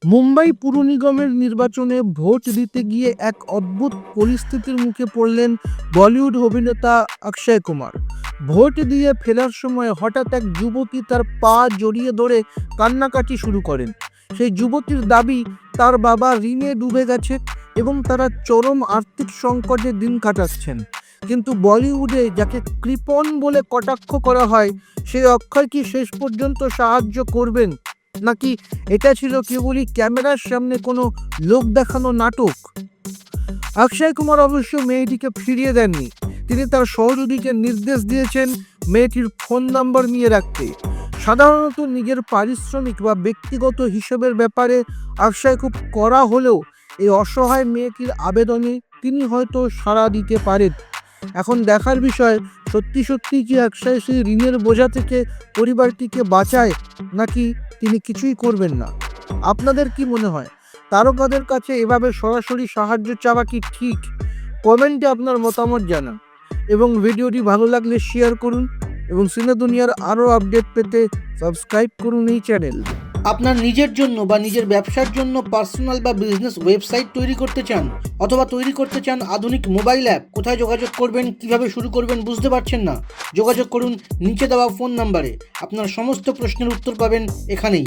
মুম্বাই পুর নিগমের নির্বাচনে ভোট দিতে গিয়ে এক অদ্ভুত পরিস্থিতির মুখে পড়লেন বলিউড অভিনেতা অক্ষয় কুমার। ভোট দিয়ে ফেরার সময় হঠাৎ এক যুবতী তার পা জড়িয়ে ধরে কান্নাকাটি শুরু করেন। সেই যুবতীর দাবি তার বাবা ঋণে ডুবে গেছে এবং তারা চরম আর্থিক সংকটে দিন কাটাচ্ছেন। কিন্তু বলিউডে যাকে কৃপণ বলে কটাক্ষ করা হয়, সেই অক্ষয় কি শেষ পর্যন্ত সাহায্য করবেন, নাকি এটা ছিল কেবলই ক্যামেরার সামনে কোনো লোক দেখানো নাটক? অক্ষয় কুমার অবশ্য মেয়েটিকে ফিরিয়ে দেননি। তিনি তার সহযোগীকে নির্দেশ দিয়েছেন মেয়েটির ফোন নাম্বার নিয়ে রাখতে। সাধারণত নিজের পারিশ্রমিক বা ব্যক্তিগত হিসেবের ব্যাপারে অক্ষয় খুব কড়া হলেও এই অসহায় মেয়েটির আবেদনে তিনি হয়তো সাড়া দিতে পারেন। এখন দেখার বিষয়, সত্যি সত্যি কি অক্ষয় সেই ঋণের বোঝা থেকে পরিবারটিকে বাঁচায়, নাকি তিনি কিছুই করবেন না? আপনাদের কি মনে হয়, তারকাদের কাছে এভাবে সরাসরি সাহায্য চাওয়া কি ঠিক? কমেন্টে আপনার মতামত জানান এবং ভিডিওটি ভালো লাগলে শেয়ার করুন এবং সিনে দুনিয়ার আরও আপডেট পেতে সাবস্ক্রাইব করুন এই চ্যানেল। আপনার নিজের জন্য বা নিজের ব্যবসার জন্য পার্সোনাল বা বিজনেস ওয়েবসাইট তৈরি করতে চান, অথবা তৈরি করতে চান আধুনিক মোবাইল অ্যাপ, কোথায় যোগাযোগ করবেন, কিভাবে শুরু করবেন বুঝতে পারছেন না? যোগাযোগ করুন নিচে দেওয়া ফোন নাম্বারে। আপনার সমস্ত প্রশ্নের উত্তর পাবেন এখানেই।